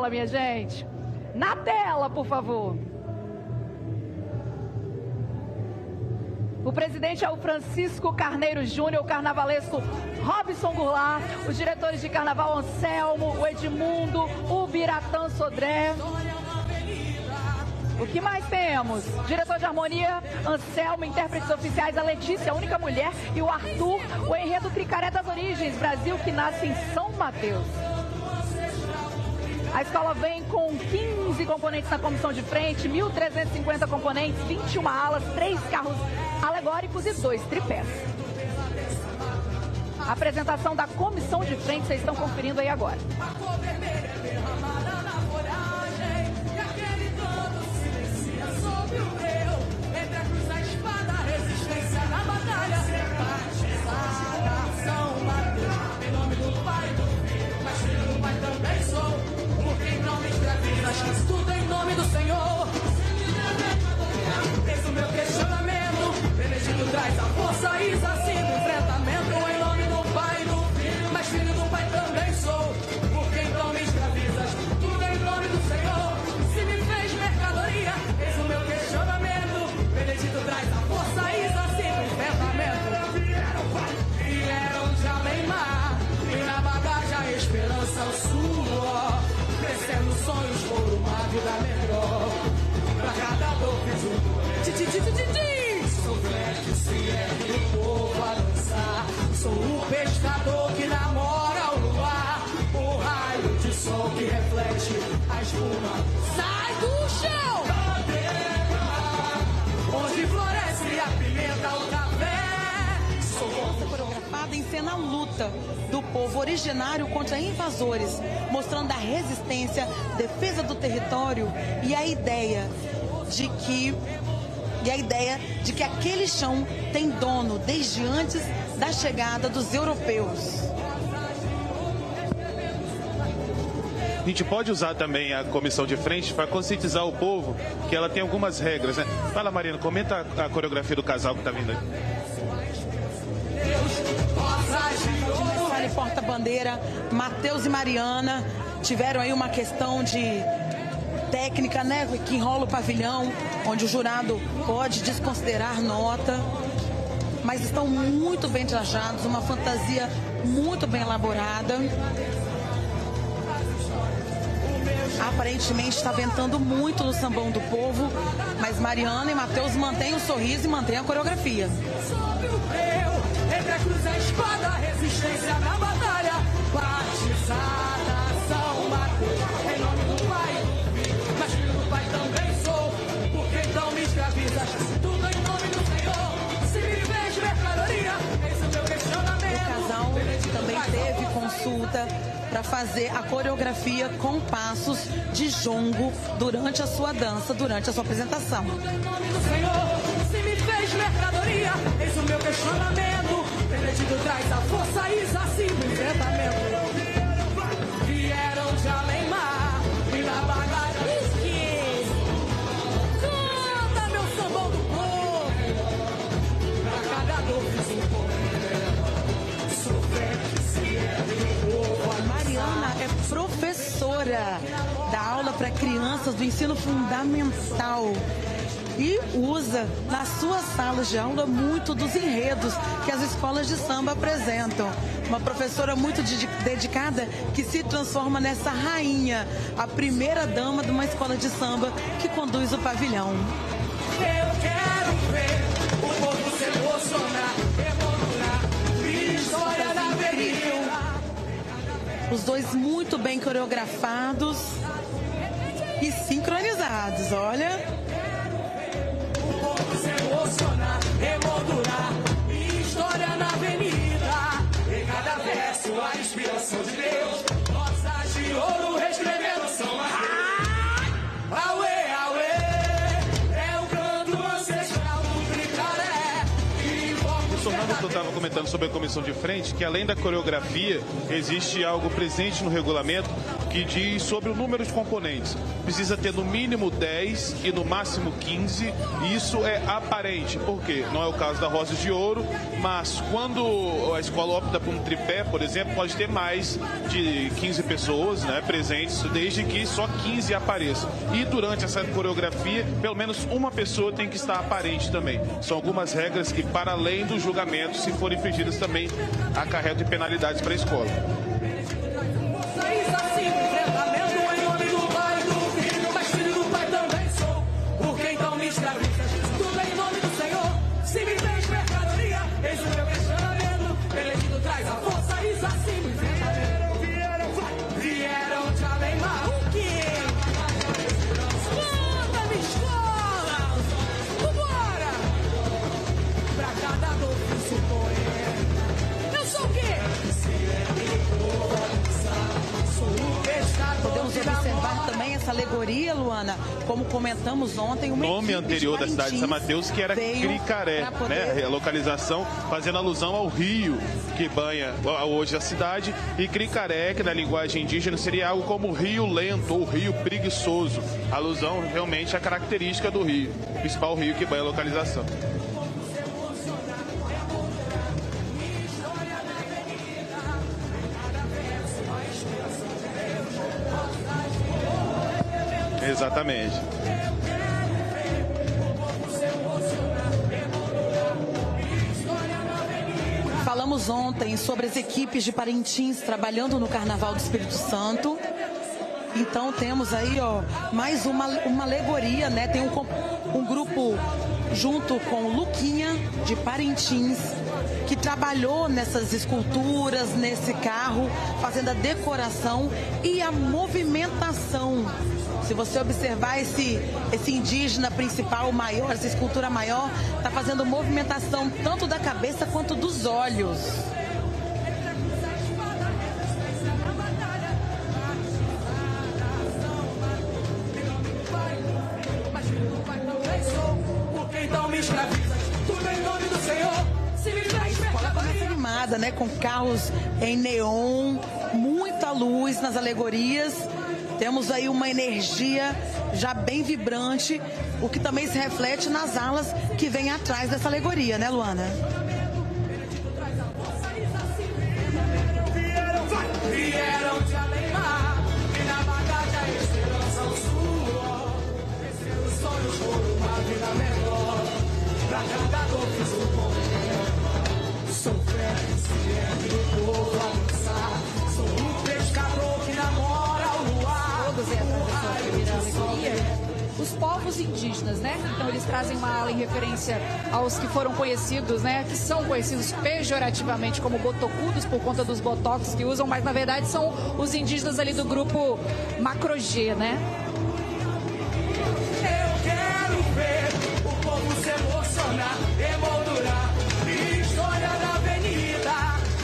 tela, minha gente. Na tela, por favor. O presidente é o Francisco Carneiro Júnior, o carnavalesco Robson Goulart, os diretores de carnaval Anselmo, o Edmundo, o Biratã Sodré. O que mais temos? Diretor de harmonia, Anselmo, intérpretes oficiais, a Letícia, a única mulher, e o Arthur, o enredo Tricaré das Origens, Brasil que nasce em São Mateus. A escola vem com 15 componentes na comissão de frente, 1.350 componentes, 21 alas, 3 carros alegóricos e 2 tripés. A apresentação da comissão de frente, vocês estão conferindo aí agora. Tudo em nome do Senhor. Esse é o meu questionamento. Benedito traz a força e assim no enfrentamento. Em nome do Pai e do Filho, mas filho do Pai também sou. Porque então me escravizas. Tudo em nome do Senhor. Se me fez mercadoria, esse é o meu questionamento. Benedito traz a força e assim no enfrentamento. Vieram de além-mar e na bagagem a esperança o suor. Crescendo sonhos por uma vida melhor. Pra cada dor fiz Sou velho, se ergue o povo a dançar. Sou o pescador que namora o luar. O raio de sol que reflete a espuma. Sai do chão! Onde floresce a pimenta, o café. Sou dança coreografada ensena a luta do povo originário contra invasores, mostrando a resistência, defesa do território e a ideia de que aquele chão tem dono desde antes da chegada dos europeus. A gente pode usar também a comissão de frente para conscientizar o povo que ela tem algumas regras, né? Fala, Mariana, comenta a coreografia do casal que está vindo aí. De porta-bandeira, Matheus e Mariana tiveram aí uma questão de técnica, né, que enrola o pavilhão, onde o jurado pode desconsiderar nota, mas estão muito bem trajados, uma fantasia muito bem elaborada. Aparentemente está ventando muito no sambão do povo, mas Mariana e Matheus mantêm o sorriso e mantêm a coreografia. Entre a cruz e a espada, resistência na batalha. Batizada São Mateus, em nome do Pai, mas filho do Pai também sou. Porque então me escravizas, tudo em nome do Senhor. Se me vês mercadoria, esse é o meu questionamento. O casal também teve consulta para fazer a coreografia com passos de jongo durante a sua dança, durante a sua apresentação. Em nome do Senhor, se me fez mercadoria, esse é o meu questionamento. Benedito traz a força e assim no enfrentamento. Vieram de além-mar e na bagagem. Canta, meu sambão do povo. Pra cada dor fiz um pouco. Sou velho, se é meu povo. A Mariana é professora da aula para crianças do ensino fundamental e usa nas suas salas de aula muito dos enredos que as escolas de samba apresentam. Uma professora muito dedicada que se transforma nessa rainha, a primeira dama de uma escola de samba que conduz o pavilhão. Eu quero ver o povo se emocionar, emocionar, minha história na avenida. Os dois muito bem coreografados e sincronizados, olha. Se emocionar, emoldurar, minha história na avenida. Em cada verso a inspiração de Deus. Nossas de ouro reescrevendo São Mateus. Auê, auê, é o canto ancestral do Tricaré. O Fernando estava comentando sobre a comissão de frente que além da coreografia existe algo presente no regulamento que diz sobre o número de componentes. Precisa ter no mínimo 10 e no máximo 15. E isso é aparente, porque não é o caso da Rosas de Ouro, mas quando a escola opta por um tripé, por exemplo, pode ter mais de 15 pessoas, né, presentes, desde que só 15 apareçam. E durante essa coreografia, pelo menos uma pessoa tem que estar aparente também. São algumas regras que, para além do julgamento, se forem infringidas, também acarretam penalidades para a escola. Podemos observar também essa alegoria, Luana, como comentamos ontem. O nome anterior da cidade de São Mateus, que era Cricaré, né? A localização fazendo alusão ao rio que banha hoje a cidade, e Cricaré, que na linguagem indígena seria algo como rio lento ou rio preguiçoso. Alusão realmente à característica do rio, o principal rio que banha a localização. Exatamente. Falamos ontem sobre as equipes de Parintins trabalhando no Carnaval do Espírito Santo. Então temos aí, ó, mais uma alegoria, né? Tem um grupo junto com o Luquinha de Parintins, que trabalhou nessas esculturas, nesse carro, fazendo a decoração e a movimentação. Se você observar esse indígena principal maior, essa escultura maior, está fazendo movimentação tanto da cabeça quanto dos olhos. A escola começa animada, né? Com carros em neon, muita luz nas alegorias. Temos aí uma energia já bem vibrante, o que também se reflete nas alas que vem atrás dessa alegoria, né, Luana? Vieram te alegrar, e na batalha a esperança o suor. Vencer os sonhos por uma vida melhor, pra cada dor fiz o bom. Sou fé, sempre o povo avançar. Sou um pescador que namora o luar. Todos aí atrás dessa primeira alegoria, os povos indígenas, né? Então eles trazem uma ala em referência aos que foram conhecidos, né? Que são conhecidos pejorativamente como botocudos por conta dos botox que usam, mas na verdade são os indígenas ali do grupo Macro-G, né? Eu quero ver o povo se emocionar, emoldurar. História da avenida,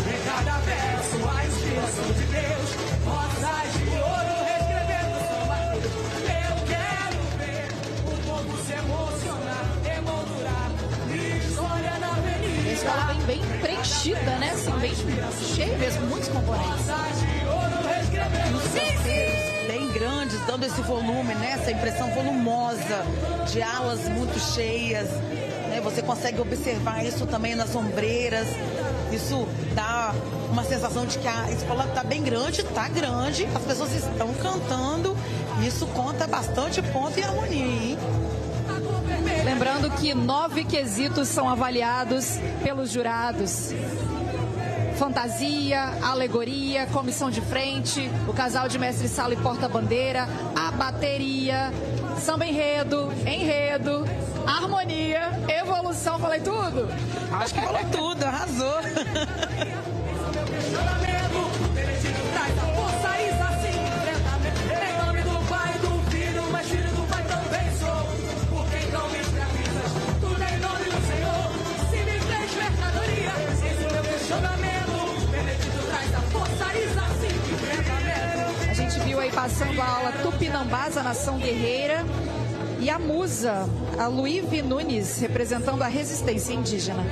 em cada verso a inspiração de Deus. Rosas de ouro reescrevendo samba. Eu quero ver o povo se emocionar, emoldurar. História da avenida. A escola bem preenchida, né? Assim, bem cheia mesmo, muitos componentes. Rosas de ouro reescrevendo. Bem grandes, dando esse volume, né? Essa impressão volumosa de alas muito cheias, né? Você consegue observar isso também nas ombreiras. Isso dá uma sensação de que a escola está bem grande, está grande, as pessoas estão cantando. Isso conta bastante ponto e harmonia, hein? Lembrando que 9 quesitos são avaliados pelos jurados: fantasia, alegoria, comissão de frente, o casal de mestre-sala e porta-bandeira, a bateria, samba enredo, harmonia, evolução. Falei tudo? Acho que falou tudo, arrasou. A gente viu aí passando a aula Tupinambás, a nação guerreira, e a musa, a Luíve Nunes, representando a resistência indígena.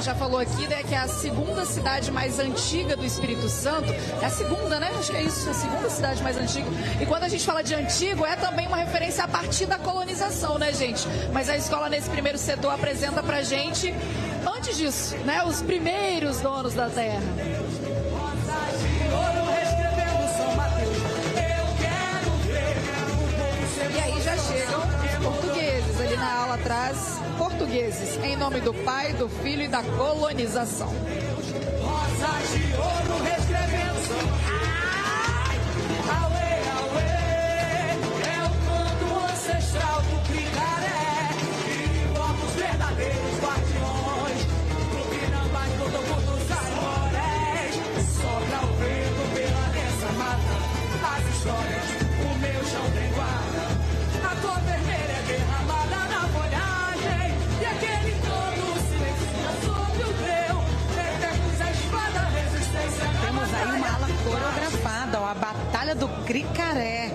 gente já falou aqui, né, que é a segunda cidade mais antiga do Espírito Santo. É a segunda, né? Acho que é isso, a segunda cidade mais antiga. E quando a gente fala de antigo, é também uma referência a partir da colonização, né, gente? Mas a escola, nesse primeiro setor, apresenta pra gente, antes disso, né, os primeiros donos da terra. E aí já chegam os portugueses, ali na aula atrás, portugueses, em nome do Pai, do Filho e da colonização. Rosas de ouro reescrevendo. Auê, auê, é o canto ancestral do Cricaré. E corpos verdadeiros guardiões, do Pinambás, do Toco dos Aimorés. Sopra o vento pela densa mata, as histórias, o meu chão tem guarda. A cor vermelha é derramada na folhagem, e aquele todo silencia sobre o breu. Detectos a espada, resistência. Temos aí uma ala coreografada, ó, a Batalha do Cricaré.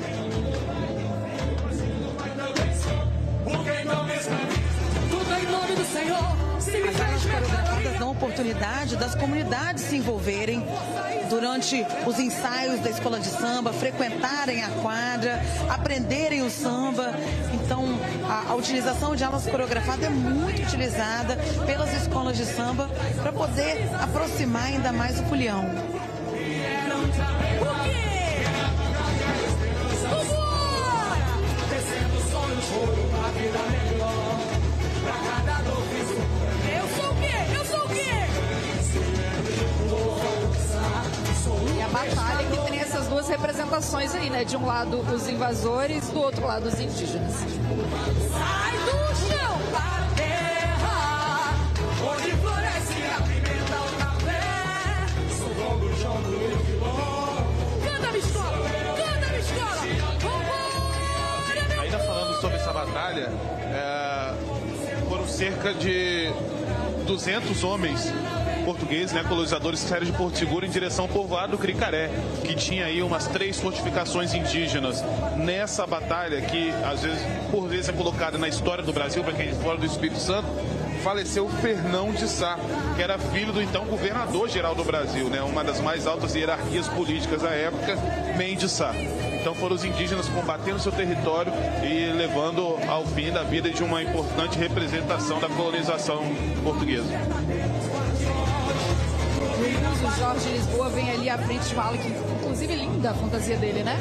Tudo em nome do Senhor. As alas coreografadas dão oportunidade das comunidades se envolverem durante os ensaios da escola de samba, frequentarem a quadra, aprenderem o samba. Então, a utilização de alas coreografadas é muito utilizada pelas escolas de samba para poder aproximar ainda mais o folião. E a batalha que tem essas duas representações aí, né? De um lado os invasores, do outro lado os indígenas. Sai do chão para a terra, onde floresce a pimenta, o café. Sou bom do chão do Filó. Canta, minha escola, vambora! Ainda falando sobre essa batalha, foram cerca de 200 homens portugueses, né, colonizadores que saíram de Porto Seguro em direção ao povoado do Cricaré, que tinha aí umas 3 fortificações indígenas. Nessa batalha, que às vezes, por vezes é colocada na história do Brasil, para quem é fora do Espírito Santo, faleceu Fernão de Sá, que era filho do então governador-geral do Brasil, né, uma das mais altas hierarquias políticas da época, Mendes Sá. Então foram os indígenas combatendo seu território e levando ao fim da vida de uma importante representação da colonização portuguesa. O Jorge Lisboa vem ali à frente de uma ala que, inclusive, linda a fantasia dele, né?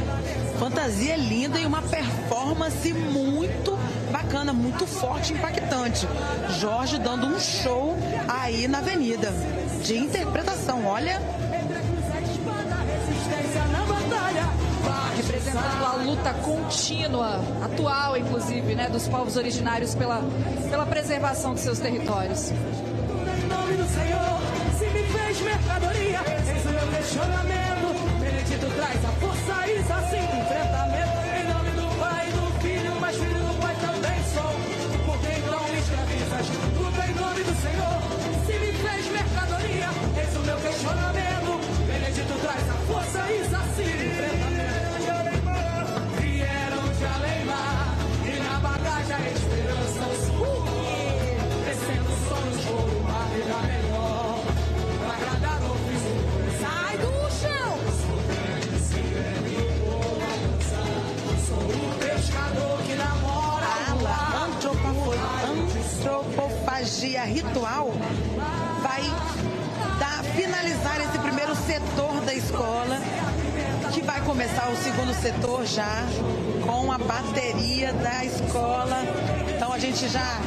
Fantasia linda e uma performance muito bacana, muito forte e impactante. Jorge dando um show aí na avenida de interpretação, olha. Representando a luta contínua, atual, inclusive, né, dos povos originários pela preservação de seus territórios. Em nome do Senhor, se me fez mercadoria, eis o meu questionamento. Benedito traz a força e assim enfrentamento. Em nome do Pai e do Filho, mas filho do Pai também sou. Porque então me escravizas, tudo em nome do Senhor. Se me fez mercadoria, eis o meu questionamento. Benedito traz a força e assim enfrentamento. Vieram de além-mar e na bagagem a esperança os descendo sonhos por uma vida melhor, pra agradar o físico. Sai do chão! Sou o pescador que namora A antropofagia ritual vai finalizar esse primeiro setor da escola, que vai começar o segundo setor já com a bateria da escola. Então a gente já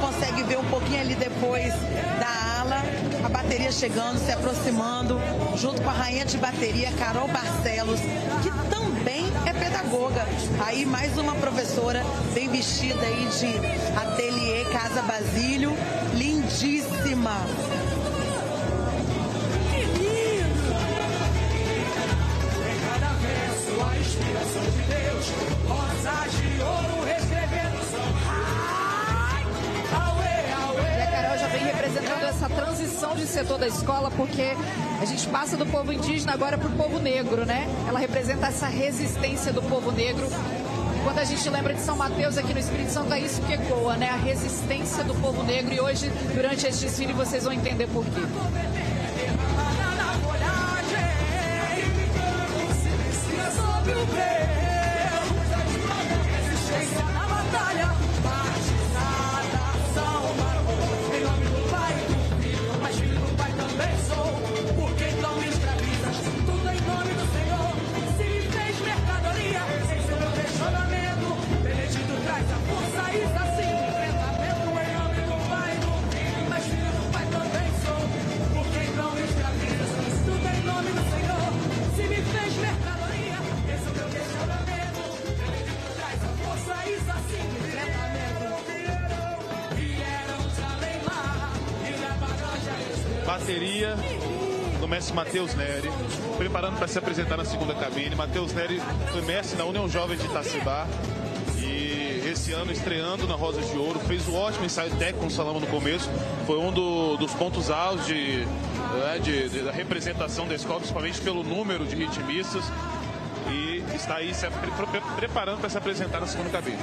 consegue ver um pouquinho ali depois da ala, a bateria chegando, se aproximando, junto com a rainha de bateria, Carol Barcelos, que também é pedagoga. Aí mais uma professora bem vestida aí de ateliê Casa Basílio, lindíssima. inspiração de Deus, rosas de ouro reescrevendo E a Carol já vem representando essa transição de setor da escola, porque a gente passa do povo indígena agora para o povo negro, né? Ela representa essa resistência do povo negro Quando a gente lembra de São Mateus aqui no Espírito Santo, é isso que ecoa, né? A resistência do povo negro. E hoje, durante este desfile, vocês vão entender por quê. Bateria do mestre Matheus Neri, preparando para se apresentar na segunda cabine. Matheus Neri foi mestre na União Jovem de Itacibá e esse ano estreando na Rosas de Ouro, fez um ótimo ensaio técnico com o Salamo no começo, foi um dos pontos altos da representação da escola, principalmente pelo número de ritmistas, e está aí se preparando para se apresentar na segunda cabine.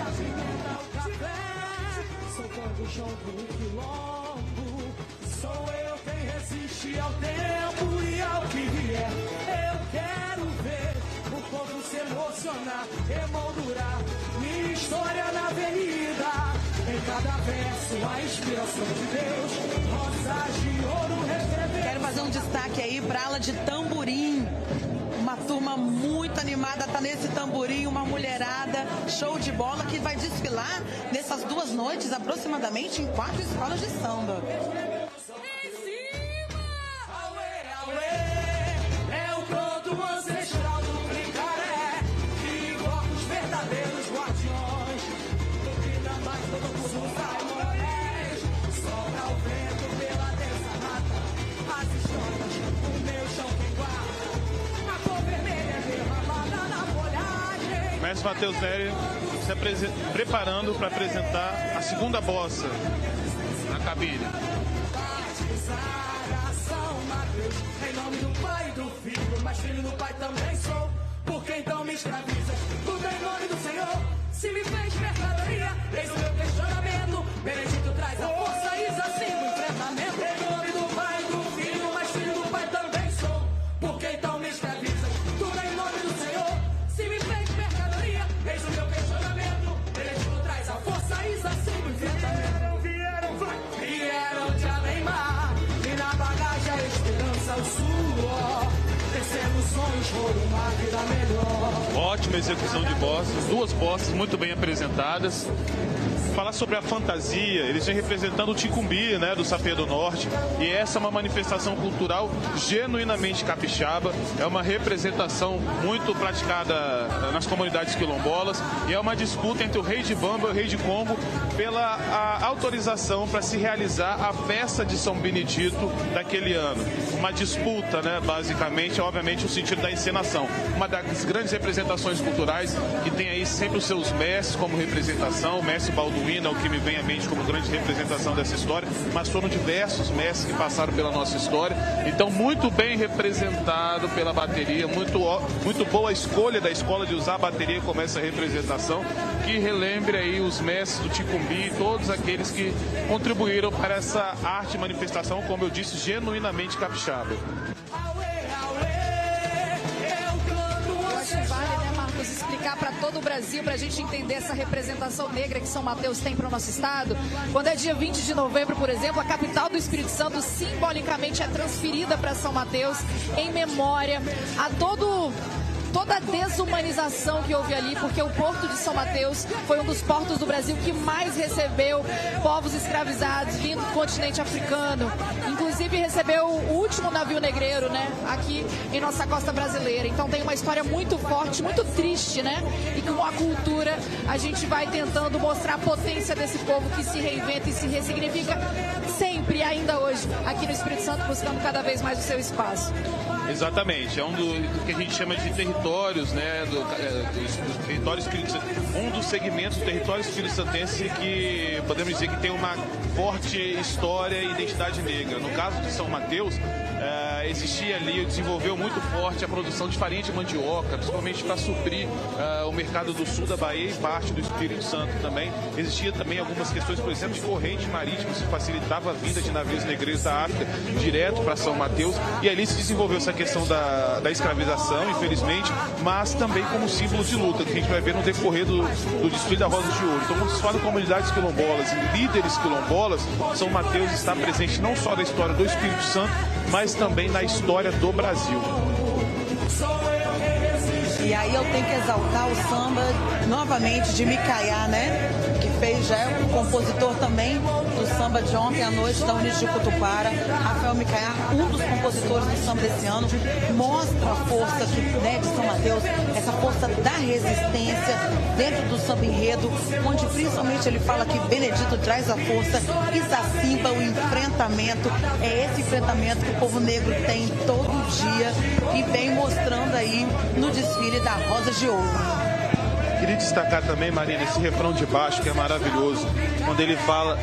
Ao tempo e ao que vier, eu quero ver o povo se emocionar, emoldurar minha história na avenida. Em cada verso, a inspiração de Deus, rosas de ouro receber. Quero fazer um destaque aí para a ala de tamborim. Uma turma muito animada, tá nesse tamborim, uma mulherada, show de bola, que vai desfilar nessas 2 noites, aproximadamente, em 4 escolas de samba. Mestre Matheus Neri se preparando para apresentar a segunda bossa na cabine. Em nome do Pai e do Filho, mas filho do Pai também sou. Por que então me escravizas? Tudo em nome do Senhor. Se me fez mercadoria, eis o meu questionamento. Benedito traz a força e assim no enfrentamento. Em nome do Pai e do Filho, mas filho do Pai também sou. Por que então me escravizas? Tudo em nome do Senhor. Se me fez mercadoria, eis o meu questionamento. Benedito traz a força e assim no enfrentamento. Vieram de além-mar, e na bagagem a esperança, o suor. Descendo sonhos por uma vida melhor. Ótima execução de bosses, 2 bosses muito bem apresentadas. Falar sobre a fantasia, eles vêm representando o Ticumbi, né, do Sapê do Norte, e essa é uma manifestação cultural genuinamente capixaba, é uma representação muito praticada nas comunidades quilombolas, e é uma disputa entre o rei de Bamba e o rei de Congo pela autorização para se realizar a festa de São Benedito daquele ano. Uma disputa, né, basicamente, obviamente, o sentido da encenação. Uma das grandes representações culturais que tem aí sempre os seus mestres como representação, o mestre Balduino, o que me vem à mente como grande representação dessa história, mas foram diversos mestres que passaram pela nossa história, então muito bem representado pela bateria, muito boa a escolha da escola de usar a bateria como essa representação, que relembre aí os mestres do Ticumbi e todos aqueles que contribuíram para essa arte e manifestação, como eu disse, genuinamente capixaba. Vale, né, Marcos, explicar para todo o Brasil, para a gente entender essa representação negra que São Mateus tem para o nosso estado. Quando é dia 20 de novembro, por exemplo, a capital do Espírito Santo simbolicamente é transferida para São Mateus em memória a toda a desumanização que houve ali, porque o Porto de São Mateus foi um dos portos do Brasil que mais recebeu povos escravizados vindo do continente africano. Inclusive recebeu o último navio negreiro, né, aqui em nossa costa brasileira. Então tem uma história muito forte, muito triste, né? E com a cultura a gente vai tentando mostrar a potência desse povo que se reinventa e se ressignifica sempre, ainda hoje, aqui no Espírito Santo, buscando cada vez mais o seu espaço. Exatamente, é um do que a gente chama de territórios, né, dos territórios, um dos segmentos do território espírito-santense que podemos dizer que tem uma forte história e identidade negra. No caso de São Mateus, existia ali, desenvolveu muito forte a produção de farinha de mandioca, principalmente para suprir o mercado do sul da Bahia e parte do Espírito Santo também. Existia também algumas questões, por exemplo, de corrente marítima, que facilitava a vinda de navios negreiros da África direto para São Mateus, e ali se desenvolveu essa questão da escravização, infelizmente, mas também como símbolo de luta, que a gente vai ver no decorrer do desfile da Rosa de Ouro. Então, quando se fala em comunidades quilombolas e líderes quilombolas, São Mateus está presente não só na história do Espírito Santo, mas também na história do Brasil. E aí eu tenho que exaltar o samba novamente de Micaiá, né? Que fez, já é o compositor também do samba de ontem à noite da Unidos de Cutupara. Rafael Micaiá, um dos compositores do samba desse ano, mostra a força de São Mateus, essa força da resistência dentro do samba enredo, onde principalmente ele fala que Benedito traz a força, Isacimba, o enfrentamento. É esse enfrentamento que o povo negro tem todo dia e vem mostrando aí no desfile da Rosa de Ouro. Queria destacar também, Marina, esse refrão de baixo que é maravilhoso, quando ele fala,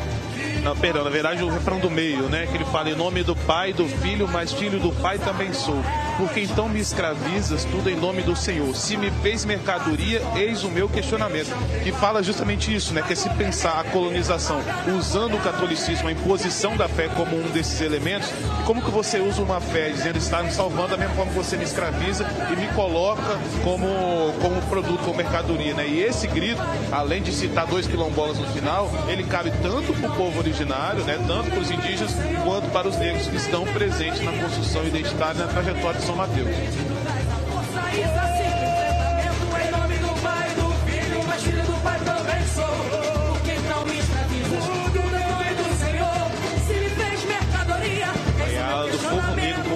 não, perdão, na verdade o refrão do meio, né, que ele fala em nome do Pai, do Filho, mas filho do Pai também sou, porque então me escravizas, tudo em nome do Senhor, se me fez mercadoria, eis o meu questionamento, que fala justamente isso, né, que é se pensar a colonização usando o catolicismo, a imposição da fé como um desses elementos, e como que você usa uma fé dizendo está me salvando, da mesma forma que você me escraviza e me coloca como produto, como mercadoria, né? E esse grito, além de citar 2 quilombolas no final, ele cabe tanto para o povo originário, né, tanto para os indígenas, quanto para os negros que estão presentes na construção identitária e na trajetória de São Mateus.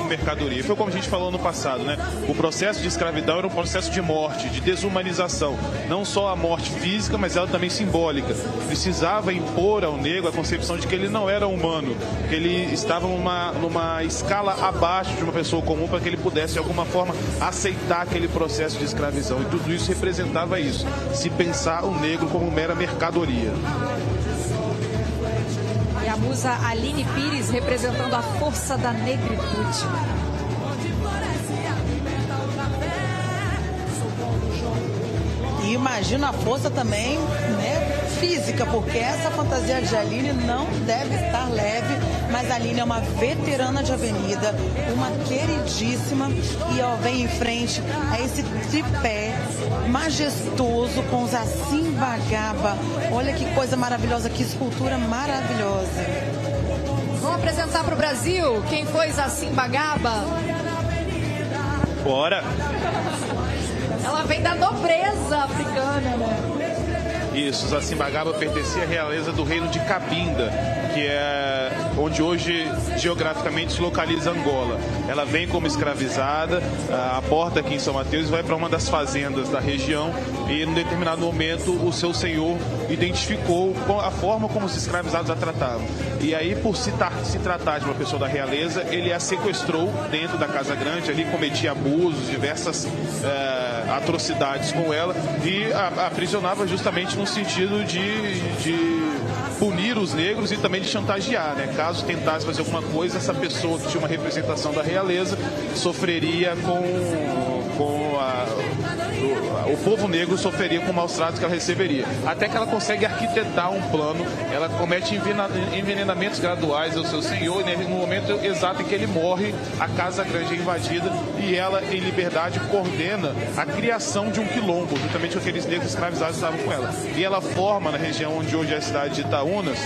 Mercadoria. Foi como a gente falou no passado, né? O processo de escravidão era um processo de morte, de desumanização. Não só a morte física, mas ela também simbólica. Precisava impor ao negro a concepção de que ele não era humano, que ele estava numa escala abaixo de uma pessoa comum para que ele pudesse, de alguma forma, aceitar aquele processo de escravidão. E tudo isso representava isso. Se pensar o negro como mera mercadoria. A musa Aline Pires representando a força da negritude. E imagina a força também, né, física, porque essa fantasia de Aline não deve estar leve, mas a Aline é uma veterana de avenida, uma queridíssima, e ó, vem em frente a esse tripé majestoso com os Assimbagaba. Olha que coisa maravilhosa, que escultura maravilhosa. Vamos apresentar para o Brasil quem foi Assimbagaba? Bora! Ela vem da nobreza africana, né? Isso, os Assimbagaba pertencia à realeza do reino de Cabinda, que é onde hoje geograficamente se localiza Angola. Ela vem como escravizada, aporta aqui em São Mateus e vai para uma das fazendas da região, e em determinado momento o seu senhor identificou a forma como os escravizados a tratavam. E aí, por se tratar de uma pessoa da realeza, ele a sequestrou dentro da Casa Grande, ali cometia abusos, diversas atrocidades com ela, e a aprisionava justamente no sentido de punir os negros e também de chantagear, né? Caso tentasse fazer alguma coisa, essa pessoa que tinha uma representação da realeza sofreria o povo negro sofreria com maus tratos que ela receberia. Até que ela consegue arquitetar um plano, ela comete envenenamentos graduais ao seu senhor, e no momento exato em que ele morre, a Casa Grande é invadida e ela, em liberdade, coordena a criação de um quilombo, justamente com aqueles negros escravizados estavam com ela. E ela forma, na região onde hoje é a cidade de Itaúnas,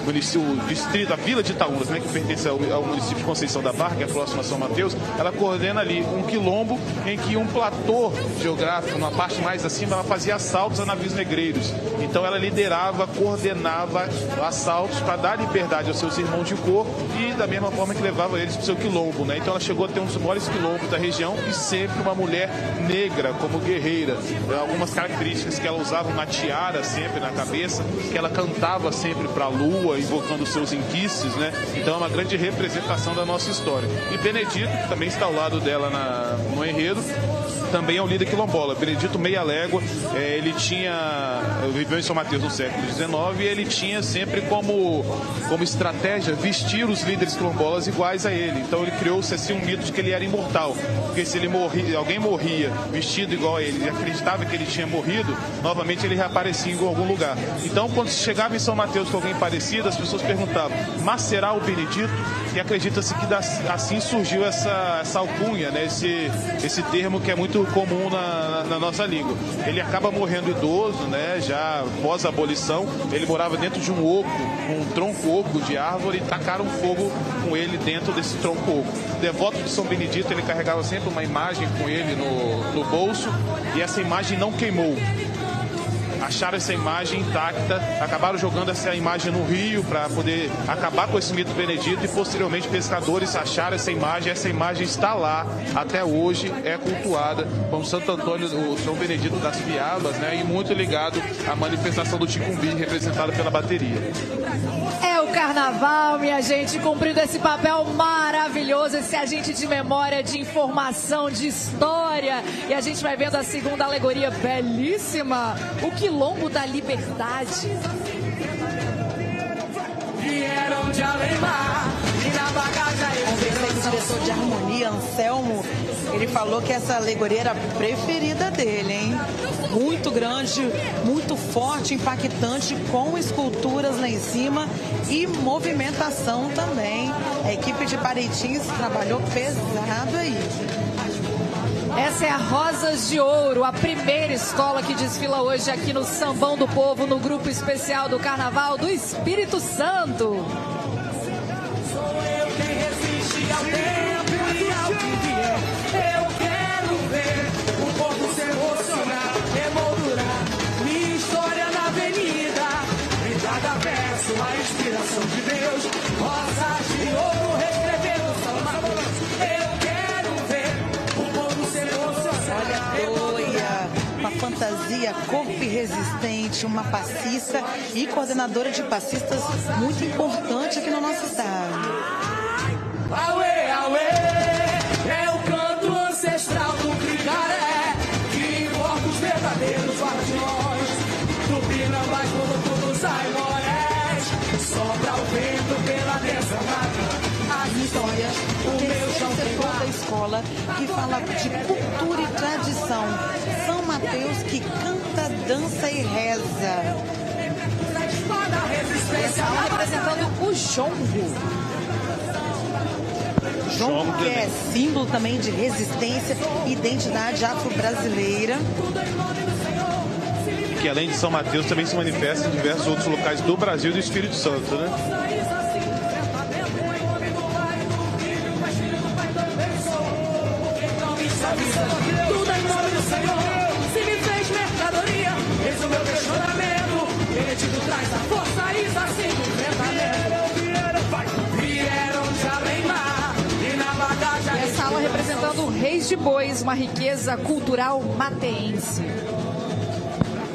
o distrito, a vila de Itaúnas, né, que pertence ao município de Conceição da Barra, que é próximo a São Mateus, ela coordena ali um quilombo em que um platô geográfico, na parte mais acima, ela fazia assaltos a navios negreiros. Então ela liderava, coordenava assaltos para dar liberdade aos seus irmãos de cor e da mesma forma que levava eles para o seu quilombo, né? Então ela chegou a ter um dos maiores quilombos da região e sempre uma mulher negra como guerreira. Algumas características que ela usava, uma tiara sempre na cabeça, que ela cantava sempre para a lua, invocando seus inquices, né? Então é uma grande representação da nossa história. E Benedito, que também está ao lado dela no enredo, também é um líder quilombola. Benedito Meia Légua, ele viveu em São Mateus no século XIX e ele tinha sempre como estratégia vestir os líderes quilombolas iguais a ele. Então ele criou-se assim um mito de que ele era imortal, porque se alguém morria vestido igual a ele e acreditava que ele tinha morrido, novamente ele reaparecia em algum lugar. Então quando se chegava em São Mateus com alguém parecido, as pessoas perguntavam, mas será o Benedito? E acredita-se que assim surgiu essa alcunha, né? Esse termo que é muito comum na nossa língua. Ele acaba morrendo idoso, né? Já pós a abolição, ele morava dentro de um tronco oco de árvore, e tacaram fogo com ele dentro desse tronco oco. Devoto de São Benedito, ele carregava sempre uma imagem com ele no bolso, e essa imagem não queimou. Acharam essa imagem intacta, acabaram jogando essa imagem no rio para poder acabar com esse mito benedito, e posteriormente pescadores acharam essa imagem está lá até hoje, é cultuada como Santo Antônio, o São Benedito das Piabas, né, e muito ligado à manifestação do Ticumbi, representada pela bateria. É o carnaval, minha gente, cumprindo esse papel maravilhoso, esse agente de memória, de informação, de história. E a gente vai vendo a segunda alegoria belíssima, o Quilombo da Liberdade. Vieram de Alemar e na bagagem. Conversei com o diretor de harmonia, Anselmo. Ele falou que essa alegoria era a preferida dele, hein? Muito grande, muito forte, impactante, com esculturas lá em cima e movimentação também. A equipe de Parintins trabalhou pesado aí. Essa é a Rosas de Ouro, a primeira escola que desfila hoje aqui no Sambão do Povo, no grupo especial do Carnaval do Espírito Santo. Sou eu quem resiste ao tempo e ao que vier. Eu quero ver o povo se emocionar, emoldurar minha história na avenida. Em cada verso a inspiração de Deus. Rosas de ouro reescrevendo São Mateus. Eu quero ver o povo se emocionar. Olha, Doia, uma fantasia, corpo e resistente, uma passista e coordenadora de passistas muito importante aqui no nosso estado. Auê, auê, é o canto ancestral do Cricaré, que invoca os verdadeiros guardiões, Tupinambás, Murucus, Aimorés, sopra o vento pela densa mata. As histórias, o meu chão setor da escola que fala de cultura e tradição. São Mateus que canta, dança e reza. Essa aula representando o jongo. Jongo, que é símbolo também de resistência e identidade afro-brasileira. E que além de São Mateus também se manifesta em diversos outros locais do Brasil e do Espírito Santo, né? Tudo em nome do Senhor, se me fez mercadoria, eis o meu questionamento. Benedito traz a força e assim do enfrentamento. Vieram de Alemar e na bagagem. Essa aula representando o Reis de Bois, uma riqueza cultural mateense.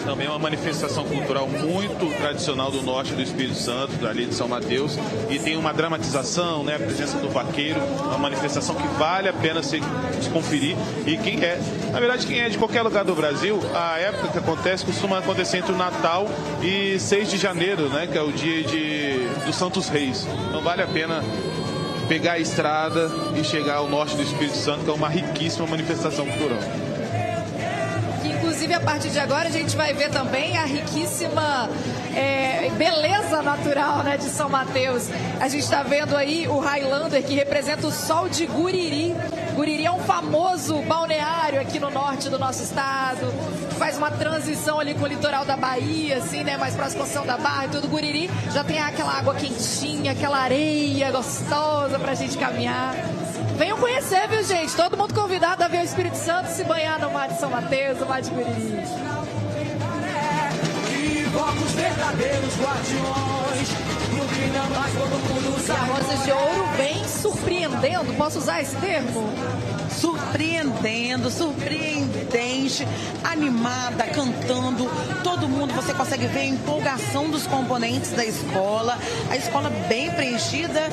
Também é uma manifestação cultural muito tradicional do norte do Espírito Santo, ali de São Mateus, e tem uma dramatização, né, a presença do vaqueiro, uma manifestação que vale a pena se conferir. E quem é de qualquer lugar do Brasil, a época que acontece costuma acontecer entre o Natal e 6 de janeiro, né, que é o dia dos Santos Reis. Então vale a pena pegar a estrada e chegar ao norte do Espírito Santo, que é uma riquíssima manifestação cultural. Inclusive, a partir de agora, a gente vai ver também a riquíssima beleza natural, né, de São Mateus. A gente está vendo aí o Highlander, que representa o sol de Guriri. Guriri é um famoso balneário aqui no norte do nosso estado. Faz uma transição ali com o litoral da Bahia, assim, né, mais próximo ao São da Barra e tudo. Guriri já tem aquela água quentinha, aquela areia gostosa pra gente caminhar. Venham conhecer, viu, gente? Todo mundo convidado a ver o Espírito Santo se banhar no mar de São Mateus, no mar de Guriri. Invoca os verdadeiros guardiões, no Tupinambás, todo mundo E a Rosas de Ouro vem surpreendendo, posso usar esse termo? Surpreendendo, surpreendente, animada, cantando, todo mundo, você consegue ver a empolgação dos componentes da escola, a escola bem preenchida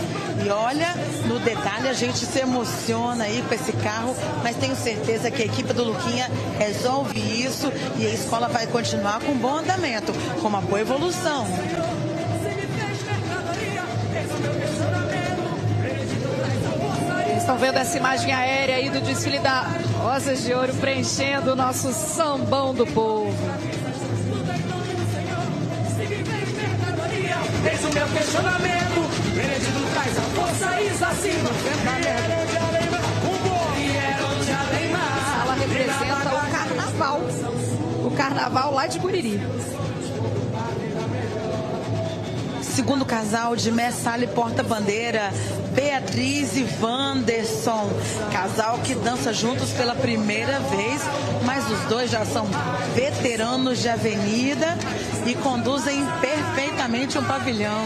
e olha, no detalhe a gente se emociona aí com esse carro, mas tenho certeza que a equipe do Luquinha resolve isso e a escola vai continuar com um bom andamento, com uma boa evolução. Estão vendo essa imagem aérea aí do desfile da Rosas de Ouro preenchendo o nosso sambão do povo. Eis o meu questionamento, Benedito traz a força, Isacim no enfrentamento. Ela representa o carnaval. O carnaval lá de Guriri. Segundo casal de Messala e porta-bandeira, Beatriz e Wanderson. Casal que dança juntos pela primeira vez, mas os dois já são veteranos de avenida e conduzem perfeitamente um pavilhão.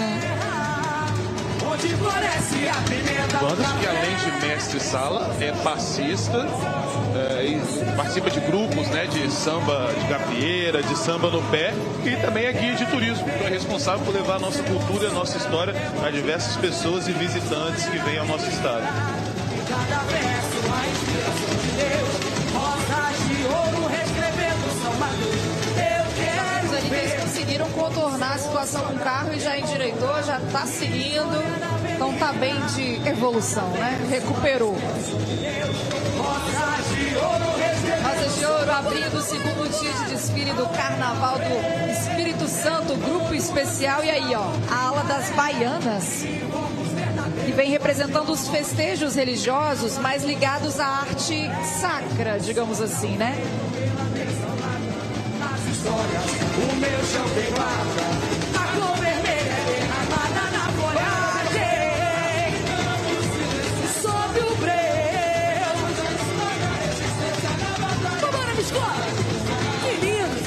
Wanderson, que além de mestre-sala, é passista, e participa de grupos, né, de samba de gafieira, de samba no pé, e também é guia de turismo, então é responsável por levar a nossa cultura e a nossa história a diversas pessoas e visitantes que vêm ao nosso estado. Eles conseguiram contornar a situação com o carro e já endireitou, já está seguindo. Então tá bem de evolução, né? Recuperou. Rosas de Ouro abrindo o segundo dia de desfile do Carnaval do Espírito Santo, grupo especial. E aí, ó, a ala das baianas, que vem representando os festejos religiosos mais ligados à arte sacra, digamos assim, né? O meu chão tem guarda, a cor vermelha é derramada na folhagem, sob o breu. Vambora, escola! Que lindo!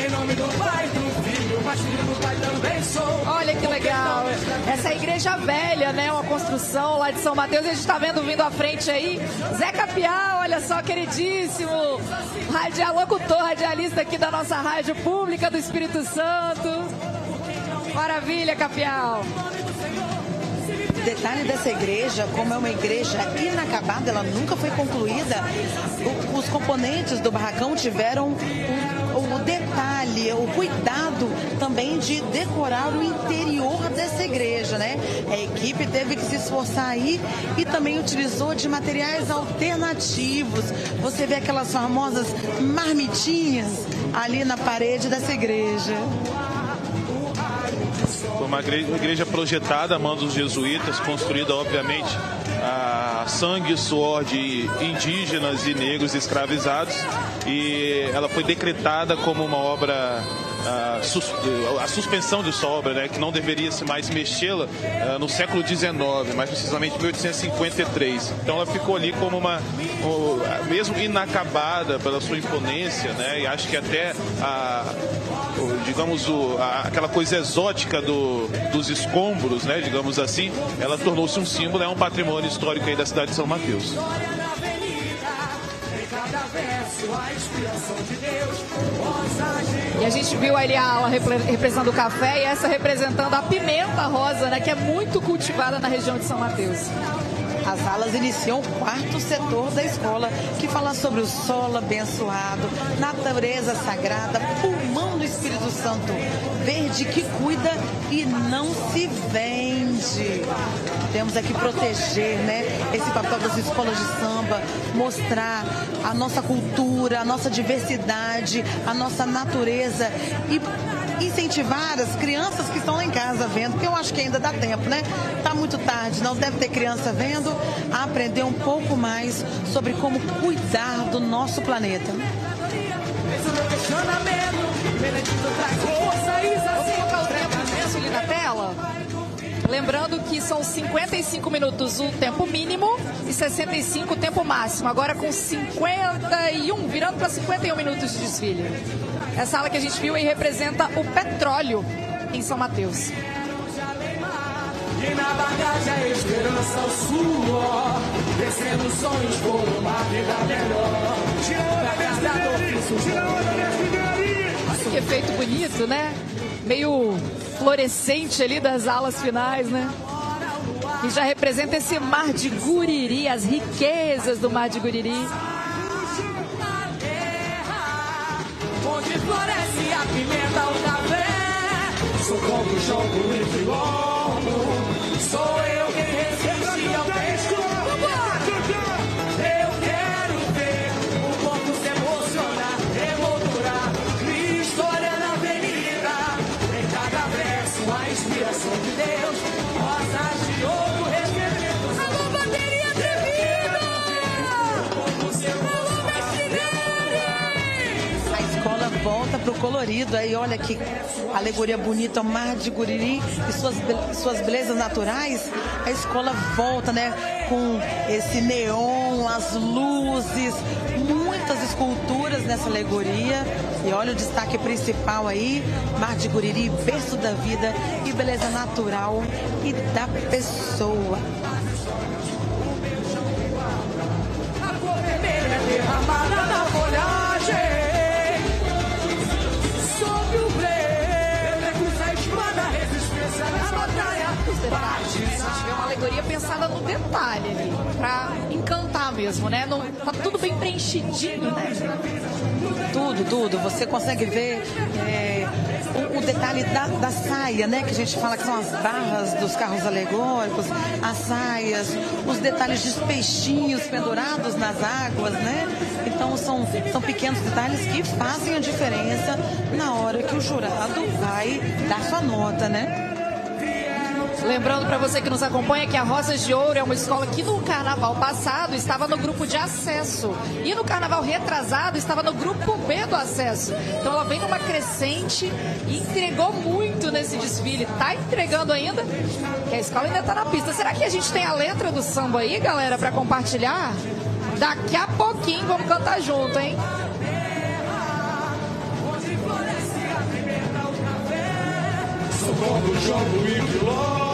Em nome do Pai, do Filho, mas filho do Pai também sou. Olha que legal! Essa é a igreja velha, né? Uma construção lá de São Mateus. E a gente tá vendo vindo à frente aí Zé Capial, olha só, queridíssimo locutor, radialista aqui da nossa rádio pública do Espírito Santo. Maravilha, Capial! O detalhe dessa igreja, como é uma igreja inacabada, ela nunca foi concluída, os componentes do barracão tiveram o detalhe, o cuidado também de decorar o interior dessa igreja, né? A equipe teve que se esforçar aí e também utilizou de materiais alternativos. Você vê aquelas famosas marmitinhas ali na parede dessa igreja. Foi uma igreja projetada a mão dos jesuítas, construída, obviamente, a sangue e suor de indígenas e negros escravizados, e ela foi decretada como uma obra, a suspensão de sua obra, né, que não deveria se mais mexê-la no século XIX, mais precisamente em 1853. Então ela ficou ali como uma, mesmo inacabada pela sua imponência, né, e acho que até aquela coisa exótica dos escombros, né, digamos assim, ela tornou-se um símbolo, é um patrimônio histórico aí da cidade de São Mateus. E a gente viu ali a ala representando o café e essa representando a pimenta rosa, né, que é muito cultivada na região de São Mateus. As alas iniciam o quarto setor da escola, que fala sobre o solo abençoado, natureza sagrada, pulmão do Espírito Santo, verde que cuida e não se vende. Temos aqui proteger, né, esse papel das escolas de samba, mostrar a nossa cultura, a nossa diversidade, a nossa natureza e incentivar as crianças que estão lá em casa vendo, porque eu acho que ainda dá tempo, né? Tá muito tarde, não deve ter criança vendo, a aprender um pouco mais sobre como cuidar do nosso planeta. Vou colocar o tempo disso ali na tela. Lembrando que são 55 minutos o tempo mínimo e 65 o tempo máximo. Agora com 51, virando para 51 minutos de desfile. Essa ala que a gente viu aí representa o petróleo em São Mateus. E na bagagem a esperança, o suor, descendo sonhos por uma vida melhor. Olha que efeito bonito, né? Meio fluorescente ali das alas finais, né? E já representa esse mar de Guriri, as riquezas do mar de Guriri. Onde floresce a pimenta, o café. Sou como jogo e quilombo. Sou eu quem resiste ao tempo. Eu quero ver o povo se emocionar, emoldurar. Minha história na avenida. Em cada verso a inspiração de Deus. Rosas de ouro recebendo. Alô, bateria tremida! Alô, mestre. A escola volta pro colorido, aí olha que alegoria bonita, o mar de Guriri e suas belezas naturais. A escola volta, né, com esse neon, as luzes, muitas esculturas nessa alegoria. E olha o destaque principal aí, mar de Guriri, berço da vida e beleza natural e da pessoa. A cor vermelha é derramada na folhagem. Sob o breu, recusa a espada, resistência na batalha. Os detalhes, né? A gente vê uma alegoria pensada no detalhe ali, pra encantar mesmo, né? Não, tá tudo bem preenchidinho, né? Tudo. Você consegue ver o detalhe da saia, né? Que a gente fala que são as barras dos carros alegóricos, as saias, os detalhes dos peixinhos pendurados nas águas, né? Então são pequenos detalhes que fazem a diferença na hora que o jurado vai dar sua nota, né? Lembrando para você que nos acompanha que a Rosas de Ouro é uma escola que no carnaval passado estava no grupo de acesso e no carnaval retrasado estava no grupo B do acesso. Então ela vem numa crescente e entregou muito nesse desfile. Tá entregando ainda? Que a escola ainda tá na pista. Será que a gente tem a letra do samba aí, galera, para compartilhar? Daqui a pouquinho vamos cantar junto, hein? Sou como jogo e quilombo.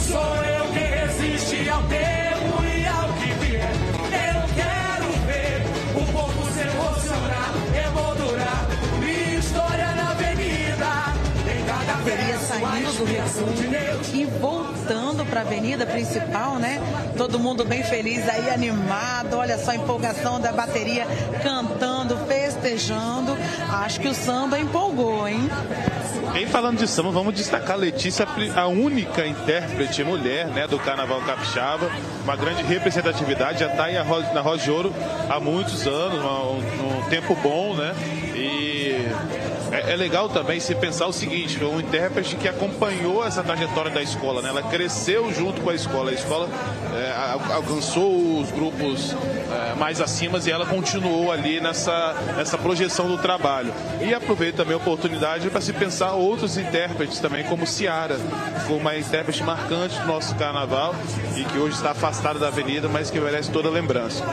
Sou eu quem resiste ao tempo e ao que vier. Eu quero ver o povo se emocionar, emoldurar. Minha história na avenida. Em cada Bateria saindo do recuo e voltando para a avenida principal, né? Todo mundo bem feliz aí, animado. Olha só a empolgação da bateria cantando, festejando. Acho que o samba empolgou, hein? E falando de samba, vamos destacar a Letícia, a única intérprete mulher, né, do Carnaval Capixaba, uma grande representatividade, já está na Rosa de Ouro há muitos anos, um tempo bom, né? E é legal também se pensar o seguinte, um intérprete que acompanhou essa trajetória da escola, né? Ela cresceu junto com a escola alcançou os grupos mais acima e ela continuou ali nessa projeção do trabalho. E aproveito também a oportunidade para se pensar outros intérpretes também, como Ciara, que foi uma intérprete marcante do nosso carnaval e que hoje está afastada da avenida, mas que merece toda a lembrança.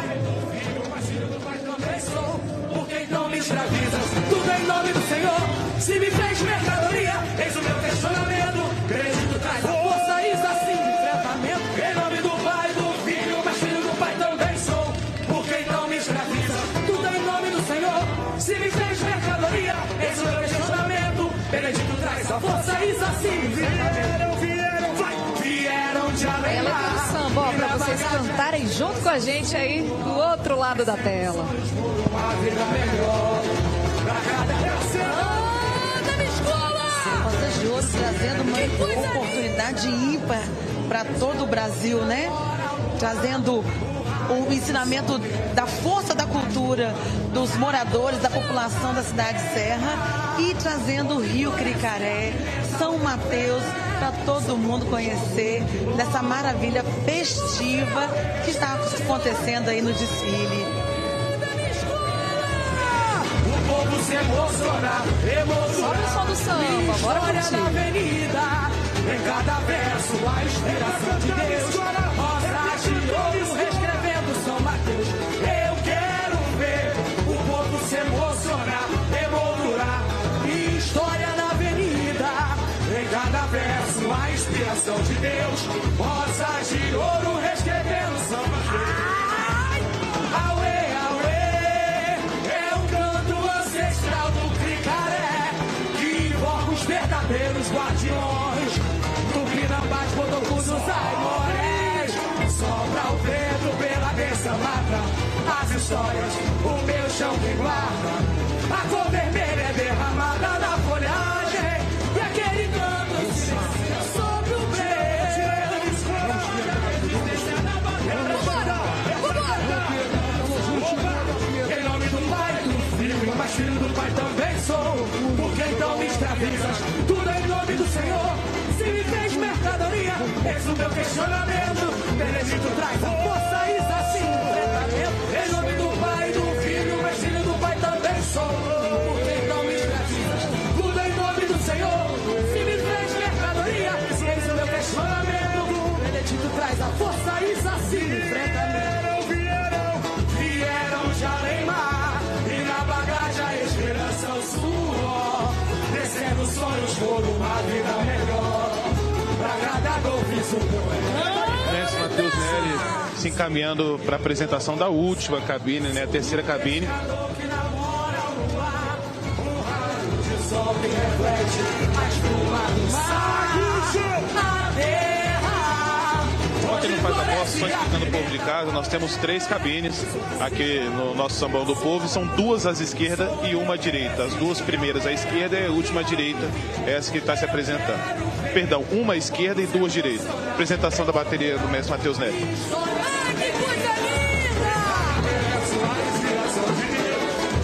Escravizas, tudo em nome do Senhor. Se me fez mercadoria, eis o meu questionamento. Crédito traz a força, isso assim de enfrentamento. Em nome do Pai, do Filho, mas filho do Pai também sou. Porque então me escraviza, tudo em nome do Senhor. Se me fez mercadoria, eis o meu questionamento. Benedito traz a força, isso assim de enfrentamento. Vieram de além. É a letra do samba, ó, pra vocês cantarem junto com a gente aí do outro lado da tela. Uma vida melhor pra cada geração. Da minha escola! Rosas de Ouro trazendo uma oportunidade ímpar para todo o Brasil, né? Trazendo o ensinamento da força da cultura dos moradores, da população da cidade de Serra e trazendo o Rio Cricaré, São Mateus, para todo mundo conhecer dessa maravilha festiva que está acontecendo aí no desfile. O povo se emocionar, Sobe o som do samba, bora curtir. na avenida, em cada verso a inspiração de Deus. Rosas de ouro reescrevendo São Mateus. Eu quero ver o povo se emocionar, emoldurar. História na avenida, em cada verso a inspiração inspiração de Deus. Rosas de ouro reescrevendo samba. Auê, auê, é o canto ancestral do Cricaré, que invoca os verdadeiros guardiões. Tupinambás, Botocudos, Aimorés. Sopra o vento pela dessa mata, as histórias, o meu chão que guarda. A cor vermelha é derramada na folhagem, e aquele canto se silencia sobre o breu. Em nome do Pai, do Filho, mas filho do Pai também sou. Porque então me escravizas, tudo em nome do Senhor. Se me fez mercadoria, eis o meu questionamento. Benedito traz a força e assim enfrentamento. Em nome do Pai, do Filho, mas filho do Pai também sou. Porque então me escravizas, tudo em nome do Senhor. Se me fez mercadoria, eis o meu questionamento. Benedito traz a força e assim enfrentamento. Vieram de além-mar, e na bagagem a esperança, o suor. Descendo sonhos por uma vida melhor. Pra cada gol fiz o meu Mestre Matheus Nery se encaminhando para a apresentação da última cabine, né, a terceira cabine. Quem não faz a bosta, só explicando o povo de casa, nós temos 3 cabines aqui no nosso Sambão do Povo, são 2 à esquerda e uma à direita. As 2 primeiras à esquerda e a última à direita, essa que está se apresentando. Perdão, uma à esquerda e 2 à direita. Apresentação da bateria do mestre Matheus Nery. Ai, que coisa linda!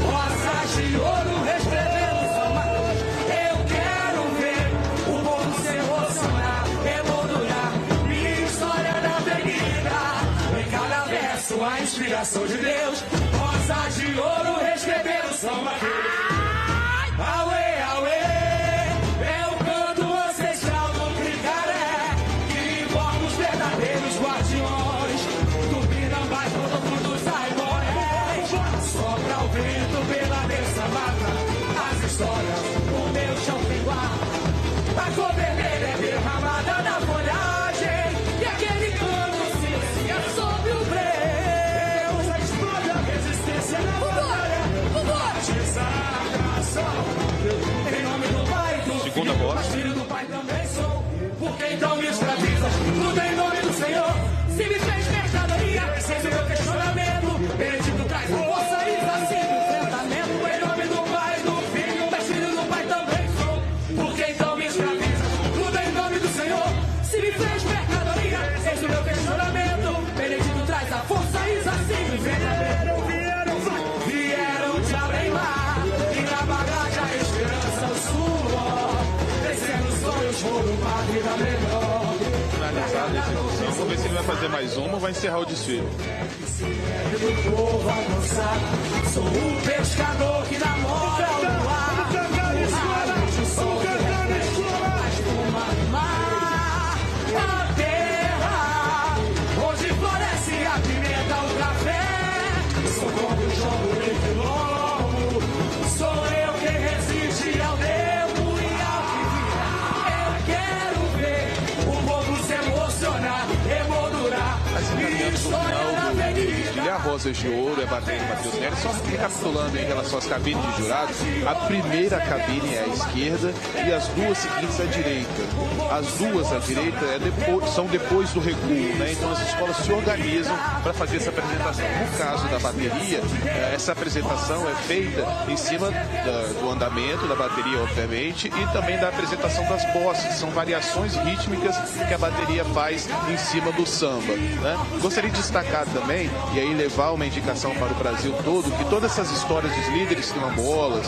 Rosas de ouro reescrevendo samba. Eu quero ver o povo se emocionar, emoldurar minha história na avenida. Em cada verso a inspiração de Deus. Rosas de ouro reescrevendo samba. Auê, auê, é o canto ancestral do Cricaré, que invoca os verdadeiros guardiões. Tupinambás, Botocudos, Aimorés. Sopra o vento pela dessa mata, as histórias, o meu chão tem guarda. A cor vermelha é derramada na folhagem, e aquele canto silencia sobre o breu. Explode a resistência na batalha. Em nome do Pai, do Segunda Filho, voz. mas filho do Pai também sou. Porque então me escravizas, tudo em nome do Senhor. Se me fez mercadoria, seja o meu questionamento. Benedito traz força e assim enfrentamento. Em nome do Pai, do Filho, mas filho do Pai também sou. Porque então me escravizas, tudo em nome do Senhor. Se me fez mercadoria, seja o meu questionamento. Benedito traz a força e assim enfrentamento. Vieram de além-mar, e na bagagem a esperança, o suor. Descendo sonhos por uma vida melhor. Finalizada a execução, vamos ver se ele vai fazer mais uma ou vai encerrar o desfile. Do povo avançado, sou um pescador que namora o luar. O sol que reflete a espuma do mar. A terra onde floresce a pimenta, o café. Sou como o João do Quilombo. Sou eu quem resiste ao tempo e ao que virá. Eu quero ver o povo se emocionar, emoldurar. Minha história na avenida. A Rosas de Ouro é a bateria do Matheus Nery. Só recapitulando em relação às cabines de jurados, a primeira cabine é à esquerda e as 2 seguintes à direita. As 2 à direita são depois do recuo, né? Então as escolas se organizam para fazer essa apresentação. No caso da bateria, essa apresentação é feita em cima do andamento da bateria, obviamente, e também da apresentação das bosses, que são variações rítmicas que a bateria faz em cima do samba, né? Gostaria de destacar também, e aí levar uma indicação para o Brasil todo, que todas essas histórias dos líderes quilombolas,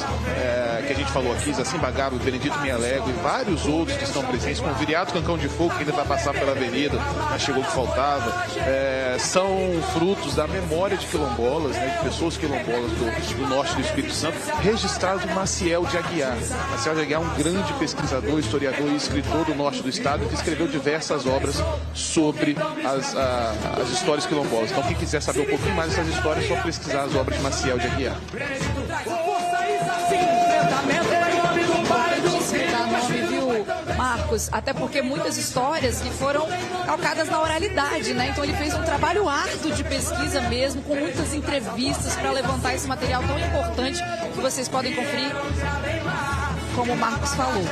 que a gente falou aqui, Zacim Bagabo, Benedito Mialego e vários outros que estão presentes, como o Viriato Cancão de Fogo, que ainda vai passar pela avenida, mas chegou que faltava, são frutos da memória de quilombolas, né, de pessoas quilombolas do norte do Espírito Santo, registrado Maciel de Aguiar. Maciel de Aguiar é um grande pesquisador, historiador e escritor do norte do estado, que escreveu diversas obras sobre as histórias quilombolas. Então, quem quiser saber um pouquinho mais dessas histórias, é só pesquisar as obras de Maciel de Aguiar. Marcos, poucos, até porque muitas histórias que foram calcadas na oralidade, né? Então ele fez um trabalho árduo de pesquisa mesmo, com muitas entrevistas para levantar esse material tão importante que vocês podem conferir, como o Marcos falou.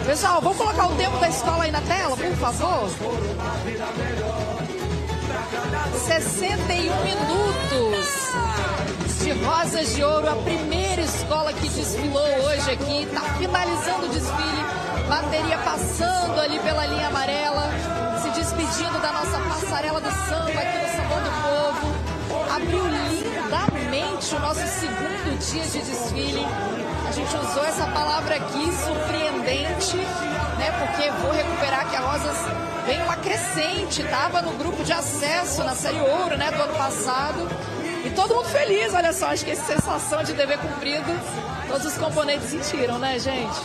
Pessoal, vamos colocar o tempo da escola aí na tela, por favor? 61 minutos de Rosas de Ouro, a primeira escola que desfilou hoje aqui, está finalizando o desfile, bateria passando ali pela linha amarela, se despedindo da nossa passarela do samba aqui no Sambão do Povo. Abriu lindamente o nosso segundo dia de desfile. A gente usou essa palavra aqui, surpreendente, né? Porque vou recuperar que a Rosas vem uma crescente, estava no grupo de acesso na Série Ouro, né, do ano passado. E todo mundo feliz, olha só, acho que essa sensação de dever cumprido, todos os componentes sentiram, né, gente?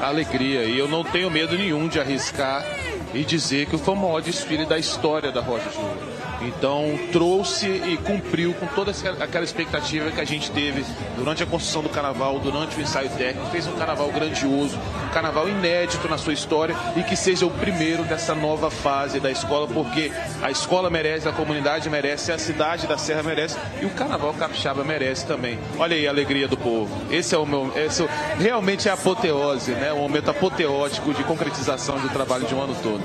Alegria, e eu não tenho medo nenhum de arriscar e dizer que foi o maior desfile da história da Rosas de Ouro. Então trouxe e cumpriu com toda aquela expectativa que a gente teve durante a construção do carnaval, durante o ensaio técnico. Fez um carnaval grandioso, um carnaval inédito na sua história e que seja o primeiro dessa nova fase da escola, porque a escola merece, a comunidade merece, a cidade da Serra merece e o carnaval capixaba merece também. Olha aí a alegria do povo. Esse realmente é a apoteose, né? Um momento apoteótico de concretização do trabalho de um ano todo.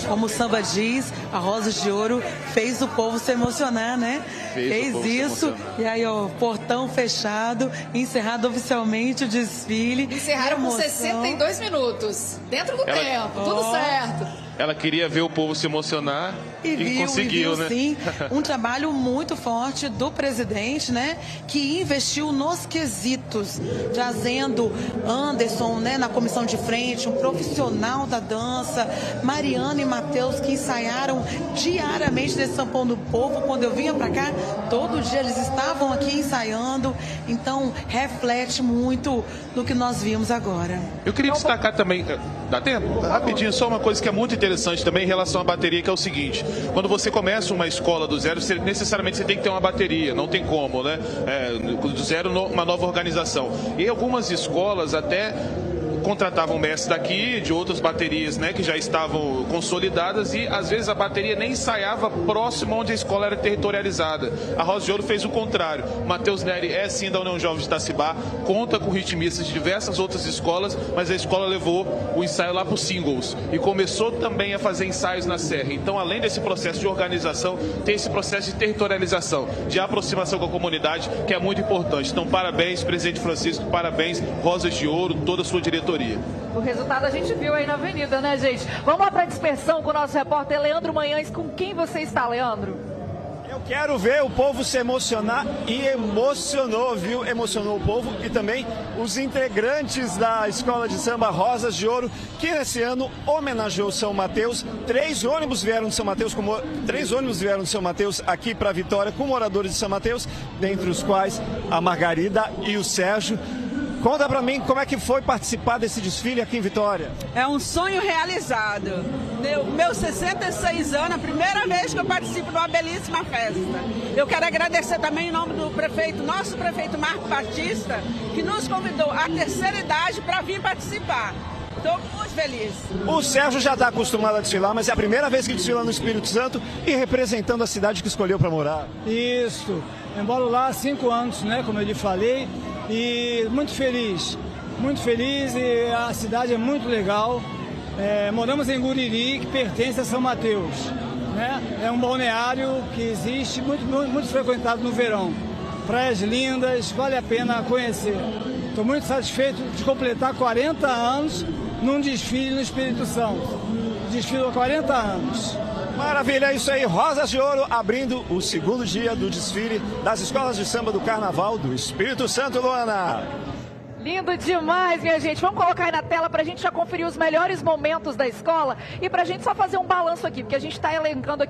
Como o samba diz, a Rosas de Ouro fez o povo se emocionar, né? Fez isso. E aí, ó, portão fechado, encerrado oficialmente o desfile. Encerraram com 62 minutos. Dentro do tempo, tudo certo. Ela queria ver o povo se emocionar e conseguiu, né? Sim, um trabalho muito forte do presidente, né? Que investiu nos quesitos, trazendo Anderson, né, na comissão de frente, um profissional da dança, Mariana e Matheus, que ensaiaram diariamente nesse Sambão do Povo. Quando eu vinha para cá, todo dia eles estavam aqui ensaiando, então reflete muito do que nós vimos agora. Eu queria destacar também, dá tempo? Rapidinho, só uma coisa que é muito interessante também em relação à bateria, que é o seguinte: quando você começa uma escola do zero, necessariamente você tem que ter uma bateria, não tem como, né? Do zero, uma nova organização. E algumas escolas até contratavam mestres daqui, de outras baterias, né, que já estavam consolidadas, e às vezes a bateria nem ensaiava próximo onde a escola era territorializada. A Rosas de Ouro fez o contrário. Matheus Neri é sim da União Jovem de Itacibá, conta com ritmistas de diversas outras escolas, mas a escola levou o ensaio lá para os singles e começou também a fazer ensaios na Serra. Então, além desse processo de organização, tem esse processo de territorialização, de aproximação com a comunidade, que é muito importante. Então, parabéns, presidente Francisco, parabéns, Rosas de Ouro, toda a sua diretoria. O resultado a gente viu aí na avenida, né, gente? Vamos lá para a dispersão com o nosso repórter Leandro Manhães. Com quem você está, Leandro? Eu quero ver o povo se emocionar, e emocionou, viu? Emocionou o povo e também os integrantes da Escola de Samba Rosas de Ouro, que nesse ano homenageou São Mateus. Três ônibus vieram de São Mateus aqui para Vitória com moradores de São Mateus, dentre os quais a Margarida e o Sérgio. Conta pra mim como é que foi participar desse desfile aqui em Vitória. É um sonho realizado. Meus 66 anos, a primeira vez que eu participo de uma belíssima festa. Eu quero agradecer também em nome do prefeito, nosso prefeito Marco Batista, que nos convidou à terceira idade para vir participar. Estou muito feliz. O Sérgio já está acostumado a desfilar, mas é a primeira vez que desfila no Espírito Santo e representando a cidade que escolheu para morar. Isso. Eu moro lá há 5 anos, né, como eu lhe falei. E muito feliz e a cidade é muito legal. Moramos em Guriri, que pertence a São Mateus, né? É um balneário que existe, muito frequentado no verão. Praias lindas, vale a pena conhecer. Estou muito satisfeito de completar 40 anos num desfile no Espírito Santo. Desfile há 40 anos. Maravilha, é isso aí. Rosas de Ouro abrindo o segundo dia do desfile das escolas de samba do Carnaval do Espírito Santo, Luana. Lindo demais, minha gente. Vamos colocar aí na tela para a gente já conferir os melhores momentos da escola e para a gente só fazer um balanço aqui, porque a gente está elencando aqui